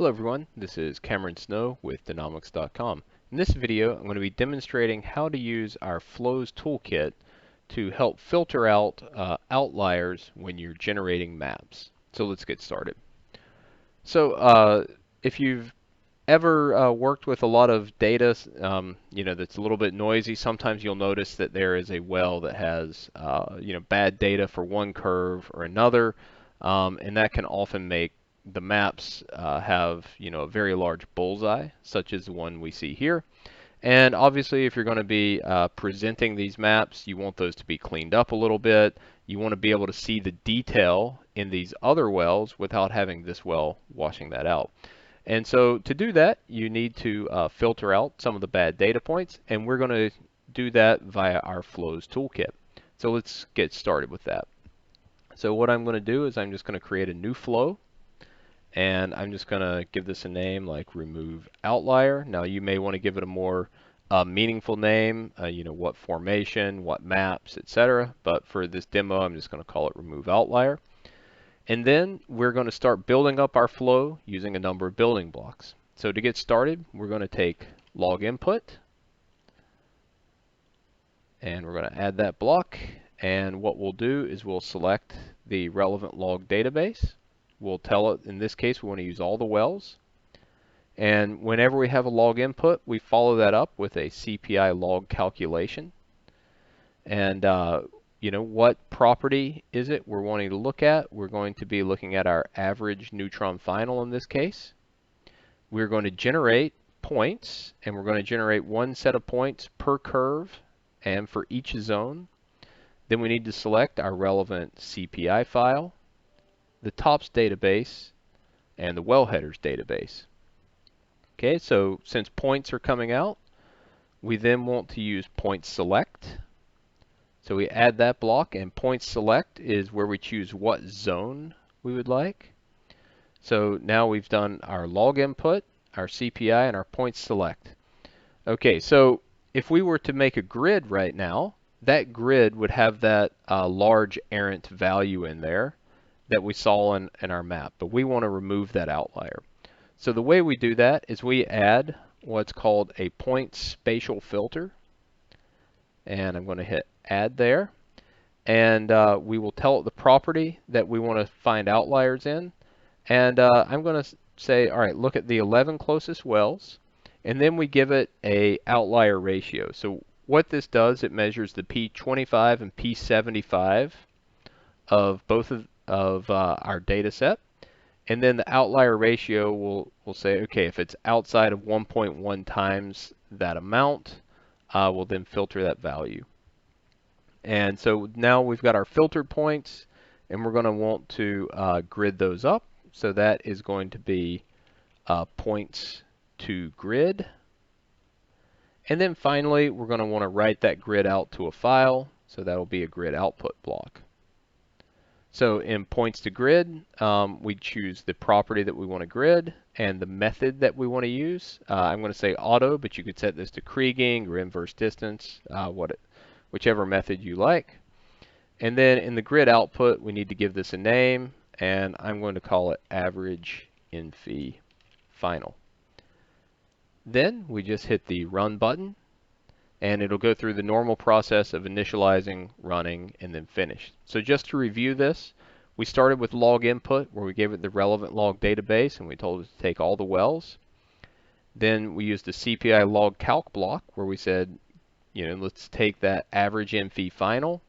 Hello everyone, this is Cameron Snow with Danomics.com. In this video, I'm going to be demonstrating how to use our Flows toolkit to help filter out outliers when you're generating maps. So let's get started. So if you've ever worked with a lot of data, that's a little bit noisy, sometimes you'll notice that there is a well that has, bad data for one curve or another, and that can often make the maps have, a very large bullseye, such as the one we see here. And obviously, if you're going to be presenting these maps, you want those to be cleaned up a little bit. You want to be able to see the detail in these other wells without having this well washing that out. And so to do that, you need to filter out some of the bad data points, and we're going to do that via our Flows toolkit. So let's get started with that. So what I'm going to do is I'm just going to create a new flow, and I'm just going to give this a name like Remove Outlier. Now you may want to give it a more meaningful name, what formation, what maps, etc. But for this demo, I'm just going to call it Remove Outlier. And then we're going to start building up our flow using a number of building blocks. So to get started, we're going to take log input, and we're going to add that block. And what we'll do is we'll select the relevant log database. We'll tell it, in this case, we want to use all the wells. And whenever we have a log input, we follow that up with a CPI log calculation. And what property is it we're wanting to look at? We're going to be looking at our average neutron final in this case. We're going to generate points, and we're going to generate one set of points per curve and for each zone. Then we need to select our relevant CPI file, the TOPS database, and the well headers database. Okay, so since points are coming out, we then want to use point select. So we add that block, and point select is where we choose what zone we would like. So now we've done our log input, our CPI, and our point select. Okay, so if we were to make a grid right now, that grid would have that large errant value in there that we saw in our map, but we want to remove that outlier. So the way we do that is we add what's called a point spatial filter, and I'm going to hit add there, and we will tell it the property that we want to find outliers in. And I'm going to say, all right, look at the 11 closest wells, and then we give it a outlier ratio. So what this does, it measures the P25 and P75 of both of our data set, and then the outlier ratio will say, okay, if it's outside of 1.1 times that amount, we'll then filter that value. And so now we've got our filtered points, and we're going to want to grid those up. So that is going to be points to grid. And then finally, we're going to want to write that grid out to a file. So that will be a grid output block. So in points to grid, we choose the property that we want to grid and the method that we want to use. I'm going to say auto, but you could set this to Kriging or inverse distance, whichever method you like. And then in the grid output, we need to give this a name, and I'm going to call it average infi final. Then we just hit the run button, and it'll go through the normal process of initializing, running, and then finish. So just to review this, we started with log input, where we gave it the relevant log database, and we told it to take all the wells. Then we used the CPI log calc block, where we said, let's take that average infi final.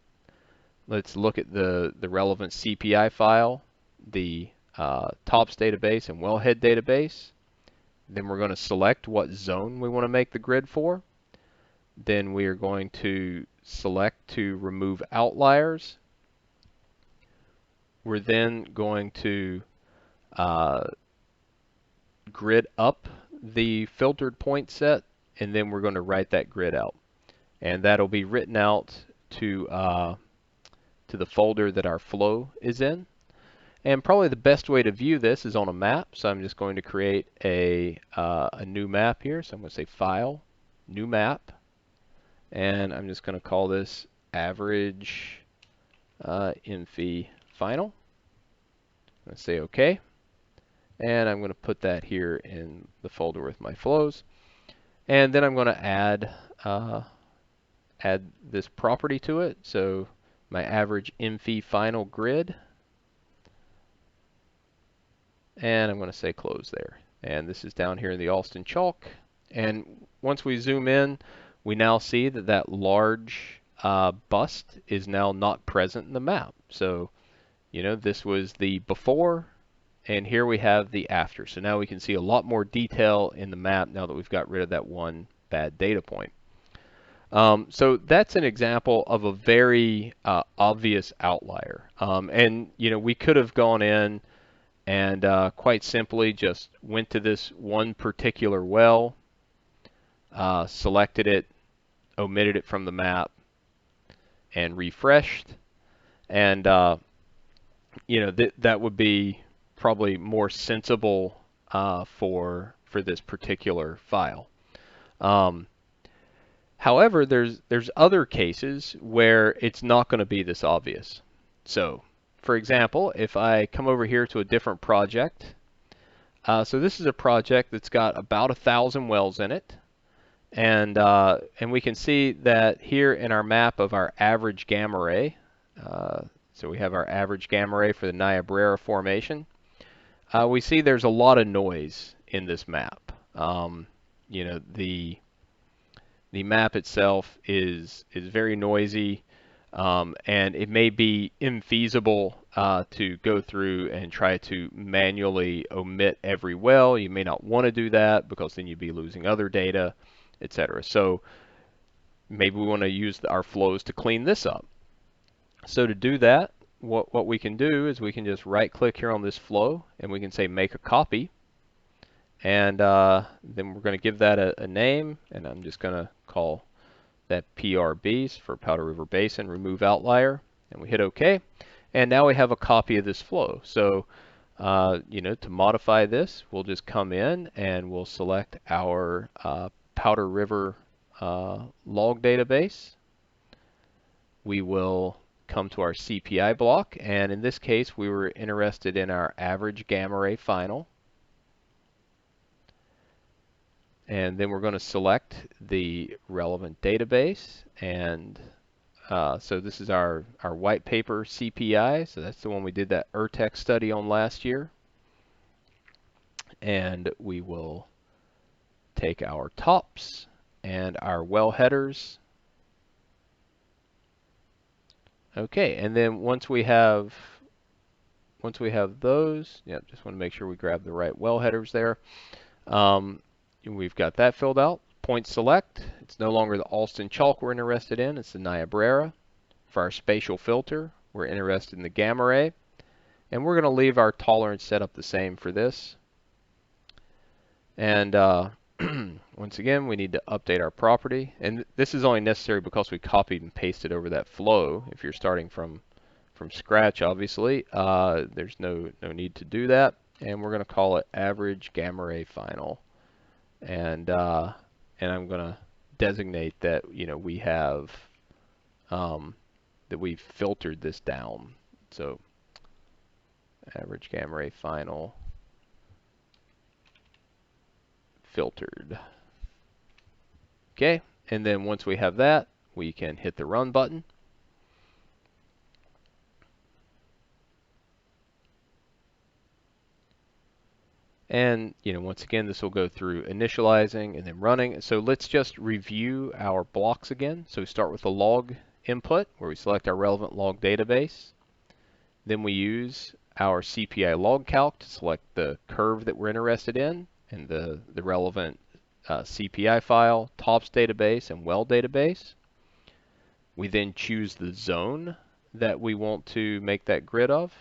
Let's look at the relevant CPI file, the TOPS database and wellhead database. Then we're going to select what zone we want to make the grid for. Then we are going to select to remove outliers. We're then going to grid up the filtered point set, and then we're going to write that grid out. And that'll be written out to the folder that our flow is in. And probably the best way to view this is on a map. So I'm just going to create a new map here. So I'm going to say File, New Map, and I'm just going to call this Average Infi Final. I'm going to say OK. And I'm going to put that here in the folder with my flows. And then I'm going to add this property to it. So my average MFI final grid. And I'm going to say close there. And this is down here in the Alston chalk. And once we zoom in, we now see that that large bust is now not present in the map. So, this was the before, and here we have the after. So now we can see a lot more detail in the map now that we've got rid of that one bad data point. So that's an example of a very obvious outlier. And we could have gone in and quite simply just went to this one particular well, selected it, omitted it from the map, and refreshed. And that would be probably more sensible for this particular file. However, there's other cases where it's not going to be this obvious. So, for example, if I come over here to a different project, so this is a project that's got about 1,000 wells in it, and we can see that here in our map of our average gamma ray. So we have our average gamma ray for the Niobrara Formation. We see there's a lot of noise in this map. The map itself is very noisy, and it may be infeasible to go through and try to manually omit every well. You may not want to do that because then you'd be losing other data, etc. So maybe we want to use our flows to clean this up. So to do that, what we can do is we can just right click here on this flow and we can say make a copy, and then we're going to give that a name, and I'm just going to call that PRBs for Powder River Basin, remove outlier, and we hit OK. And now we have a copy of this flow. So to modify this, we'll just come in and we'll select our Powder River log database. We will come to our CPI block, and in this case we were interested in our average gamma ray final, and then we're going to select the relevant database, and so this is our white paper CPI, so that's the one we did that ERTEC study on last year, and we will take our tops and our well headers. Okay, and then once we have those, just want to make sure we grab the right well headers there. We've got that filled out. Point select. It's no longer the Alston chalk we're interested in. It's the Niobrara. For our spatial filter, we're interested in the gamma ray, and we're going to leave our tolerance set up the same for this. And once again, we need to update our property, and this is only necessary because we copied and pasted over that flow. If you're starting from scratch, obviously, there's no need to do that. And we're going to call it average gamma ray final, and I'm going to designate that we have that we've filtered this down. So average gamma ray final filtered. Okay, and then once we have that, we can hit the run button. And once again, this will go through initializing and then running. So let's just review our blocks again. So we start with the log input, where we select our relevant log database. Then we use our CPI log calc to select the curve that we're interested in and the relevant CPI file, tops database, and well database. We then choose the zone that we want to make that grid of.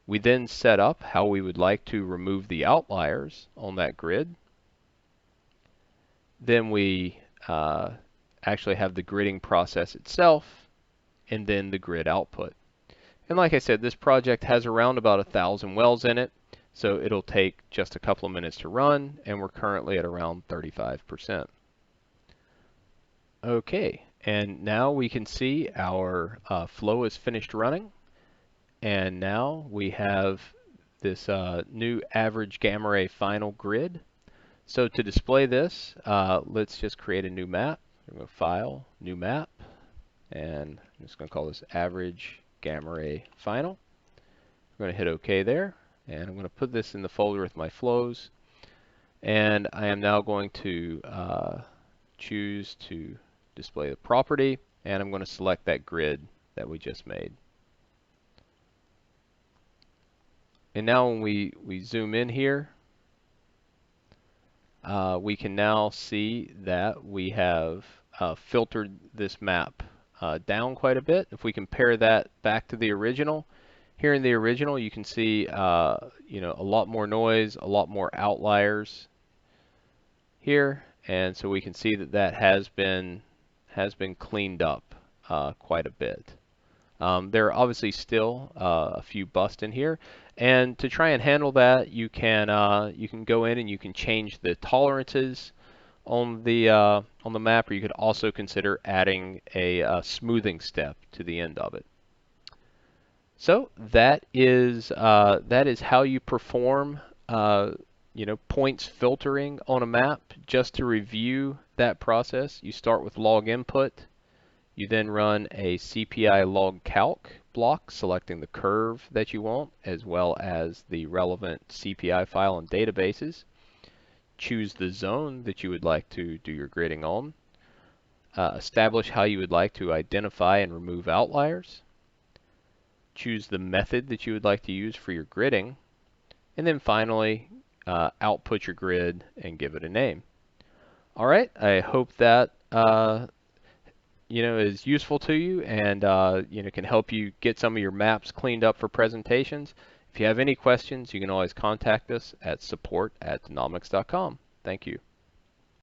We then set up how we would like to remove the outliers on that grid. Then we actually have the gridding process itself, and then the grid output. And like I said, this project has around about 1,000 wells in it, so it'll take just a couple of minutes to run, and we're currently at around 35%. Okay, and now we can see our flow is finished running, and now we have this new average gamma ray final grid. So to display this, let's just create a new map. I'm going to File, New Map, and I'm just going to call this average gamma ray final. I'm going to hit OK there, and I'm going to put this in the folder with my flows. And I am now going to choose to display the property, and I'm going to select that grid that we just made. And now when we zoom in here, we can now see that we have filtered this map down quite a bit. If we compare that back to the original, here in the original you can see a lot more noise, a lot more outliers here, and so we can see that that has been cleaned up quite a bit. There are obviously still a few busts in here, and to try and handle that, you can go in and you can change the tolerances on the map, or you could also consider adding a smoothing step to the end of it. So that is how you perform points filtering on a map. Just to review that process, you start with log input. You then run a CPI log calc block, selecting the curve that you want, as well as the relevant CPI file and databases. Choose the zone that you would like to do your gridding on. Establish how you would like to identify and remove outliers. Choose the method that you would like to use for your gridding. And then finally, output your grid and give it a name. All right, I hope that is useful to you, and can help you get some of your maps cleaned up for presentations. If you have any questions, you can always contact us at support@danomics.com. Thank you.